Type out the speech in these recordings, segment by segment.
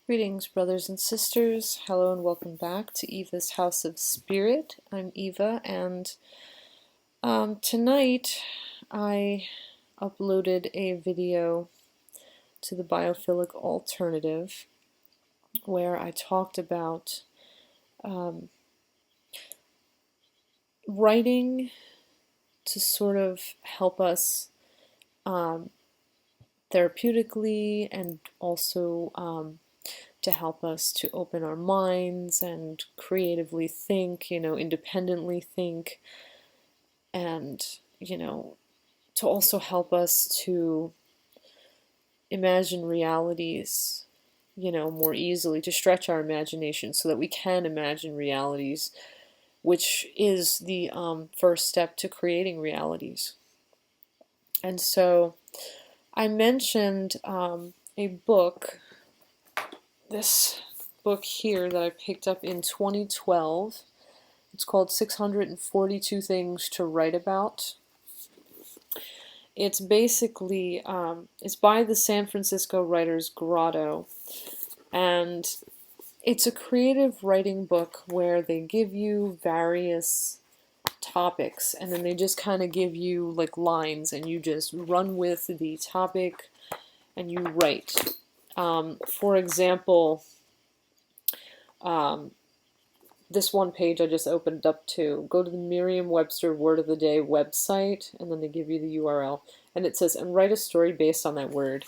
Greetings, brothers and sisters. Hello and welcome back to Eva's House of Spirit. I'm Eva, and tonight I uploaded a video to the Biophilic Alternative where I talked about writing to sort of help us therapeutically and also to help us to open our minds and creatively think, independently think, and, to also help us to imagine realities, more easily, to stretch our imagination so that we can imagine realities, which is the first step to creating realities. And so I mentioned a book, this book here that I picked up in 2012. It's called 642 Things to Write About. It's basically, it's by the San Francisco writers Grotto, and it's a creative writing book where they give you various topics and then they just kind of give you like lines and you just run with the topic and you write. For example, this one page I just opened up to, go to the Merriam-Webster Word of the Day website, and then they give you the URL, and it says, and write a story based on that word.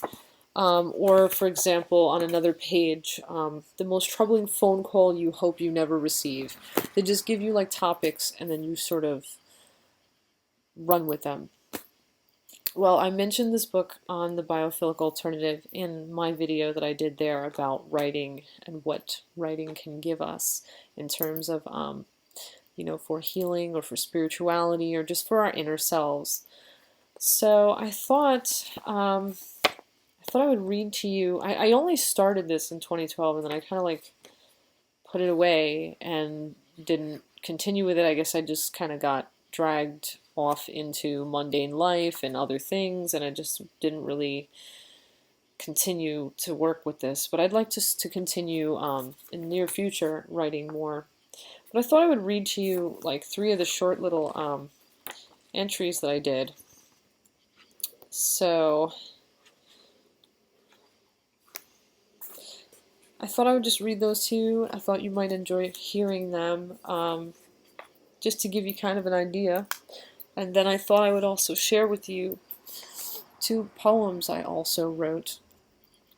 Or, for example, on another page, the most troubling phone call you hope you never receive. They just give you like topics, and then you sort of run with them. Well, I mentioned this book on the Biophilic Alternative in my video that I did there about writing and what writing can give us in terms of, for healing or for spirituality or just for our inner selves. So I thought I would read to you. I only started this in 2012 and then I kind of like put it away and didn't continue with it. I guess I just kind of got dragged off into mundane life and other things, and I just didn't really continue to work with this. But I'd like to continue in the near future writing more. But I thought I would read to you like 3 of the short little entries that I did. So I thought I would just read those to you. I thought you might enjoy hearing them, just to give you kind of an idea. And then I thought I would also share with you 2 poems I also wrote,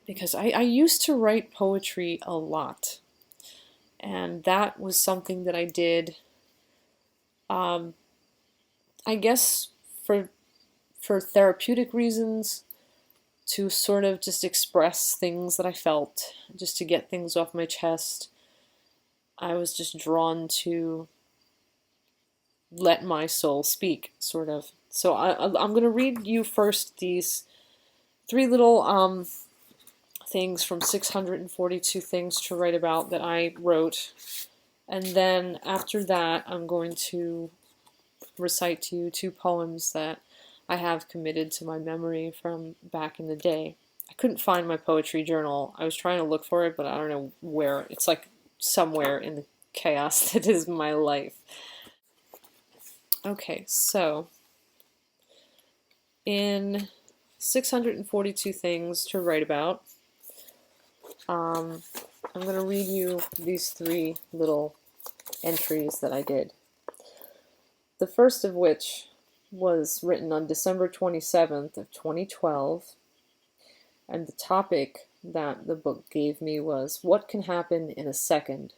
because I used to write poetry a lot, and that was something that I did, I guess for therapeutic reasons, to sort of just express things that I felt, just to get things off my chest. I was just drawn to let my soul speak, sort of. So I'm going to read you first these 3 little things from 642 Things to Write About that I wrote. And then after that, I'm going to recite to you 2 poems that I have committed to my memory from back in the day. I couldn't find my poetry journal. I was trying to look for it, but I don't know where. It's like somewhere in the chaos that is my life. Okay, so in 642 Things to Write About, I'm going to read you these 3 little entries that I did. The first of which was written on December 27th of 2012, and the topic that the book gave me was, what can happen in a second?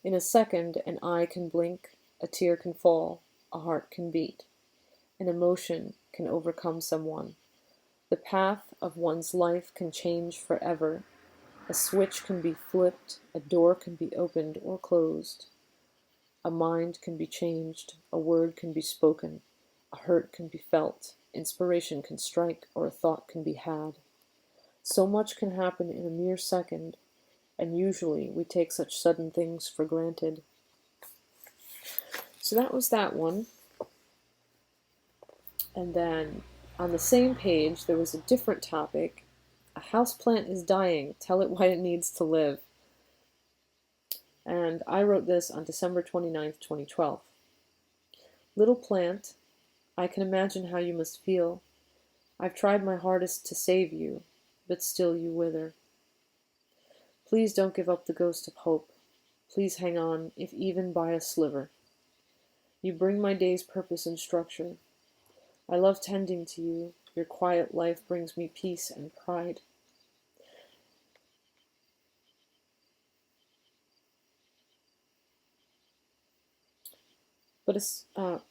In a second, an eye can blink, a tear can fall, a heart can beat, an emotion can overcome someone. The path of one's life can change forever. A switch can be flipped, a door can be opened or closed. A mind can be changed, a word can be spoken, a hurt can be felt, inspiration can strike, or a thought can be had. So much can happen in a mere second, and usually we take such sudden things for granted. So that was that one. And then on the same page, there was a different topic. A houseplant is dying. Tell it why it needs to live. And I wrote this on December 29th, 2012. Little plant, I can imagine how you must feel. I've tried my hardest to save you, but still you wither. Please don't give up the ghost of hope. Please hang on, if even by a sliver. You bring my day's purpose and structure. I love tending to you. Your quiet life brings me peace and pride.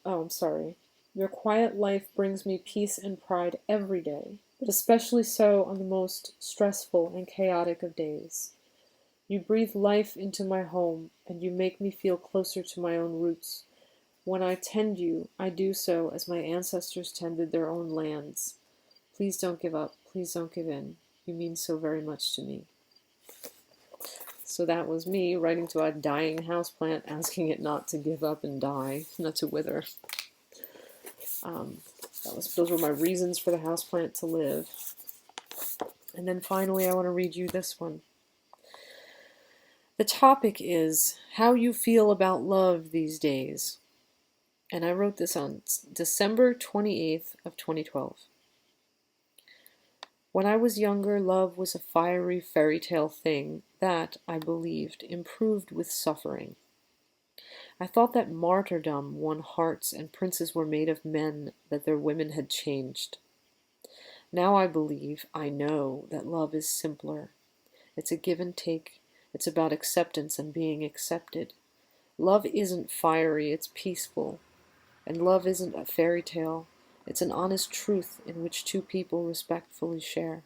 I'm sorry. Your quiet life brings me peace and pride every day, but especially so on the most stressful and chaotic of days. You breathe life into my home, and you make me feel closer to my own roots. When I tend you, I do so as my ancestors tended their own lands. Please don't give up. Please don't give in. You mean so very much to me. So that was me writing to a dying houseplant, asking it not to give up and die, not to wither. Those were my reasons for the houseplant to live. And then finally, I want to read you this one. The topic is how you feel about love these days. And I wrote this on December 28th of 2012. When I was younger, love was a fiery fairy tale thing that, I believed, improved with suffering. I thought that martyrdom won hearts and princes were made of men, that their women had changed. Now I believe, I know, that love is simpler. It's a give and take. It's about acceptance and being accepted. Love isn't fiery, it's peaceful. And love isn't a fairy tale. It's an honest truth in which two people respectfully share.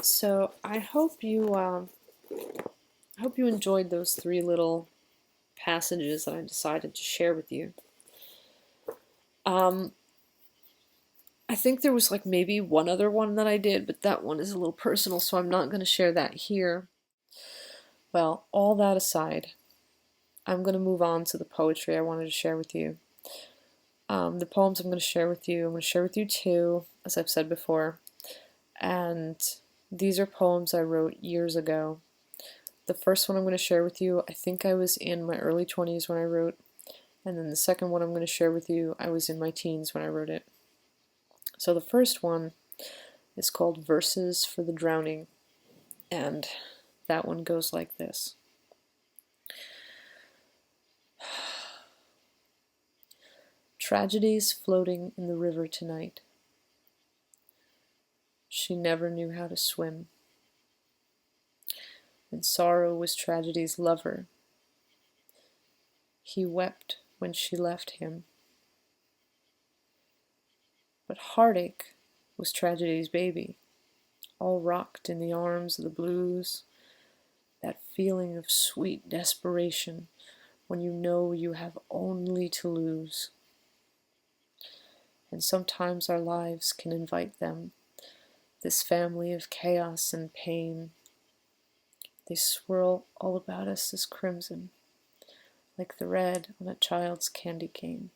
So I hope you enjoyed those three little passages that I decided to share with you. I think there was like maybe one other one that I did, but that one is a little personal, so I'm not going to share that here. Well, all that aside, I'm going to move on to the poetry I wanted to share with you. The poems I'm going to share with you two, as I've said before. And these are poems I wrote years ago. The first one I'm going to share with you, I think I was in my early 20s when I wrote. And then the second one I'm going to share with you, I was in my teens when I wrote it. So the first one is called Verses for the Drowning. And that one goes like this. Tragedies floating in the river tonight. She never knew how to swim. And sorrow was tragedy's lover. He wept when she left him. But heartache was tragedy's baby, all rocked in the arms of the blues, that feeling of sweet desperation when you know you have only to lose. And sometimes our lives can invite them, this family of chaos and pain. They swirl all about us as crimson, like the red on a child's candy cane.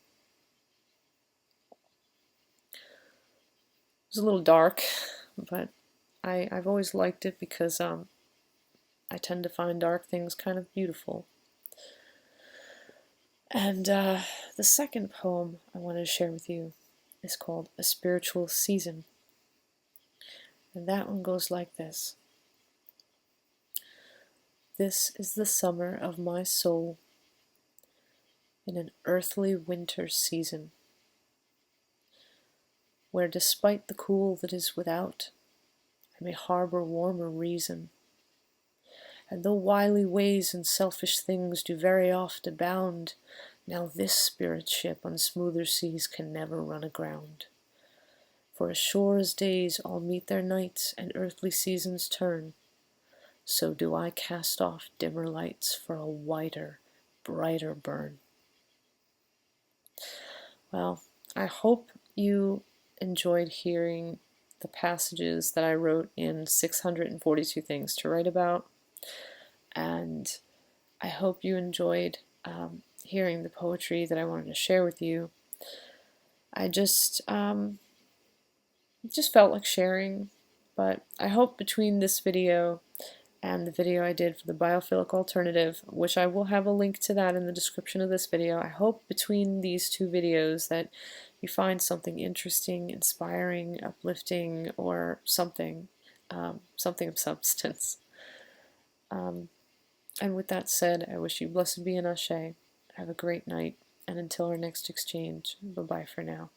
It was a little dark, but I've always liked it because I tend to find dark things kind of beautiful. And the second poem I wanted to share with you is called A Spiritual Season. And that one goes like this. This is the summer of my soul in an earthly winter season, where despite the cool that is without, I may harbor warmer reason. And though wily ways and selfish things do very oft abound, now this spirit ship on smoother seas can never run aground. For as sure as days all meet their nights and earthly seasons turn, so do I cast off dimmer lights for a whiter, brighter burn. Well, I hope you enjoyed hearing the passages that I wrote in 642 Things to Write About, and I hope you enjoyed hearing the poetry that I wanted to share with you. I just felt like sharing, but I hope between this video and the video I did for the Biophilic Alternative, which I will have a link to that in the description of this video, I hope between these two videos that you find something interesting, inspiring, uplifting, or something, something of substance. And with that said, I wish you blessed be and ashe. Have a great night, and until our next exchange, bye-bye for now.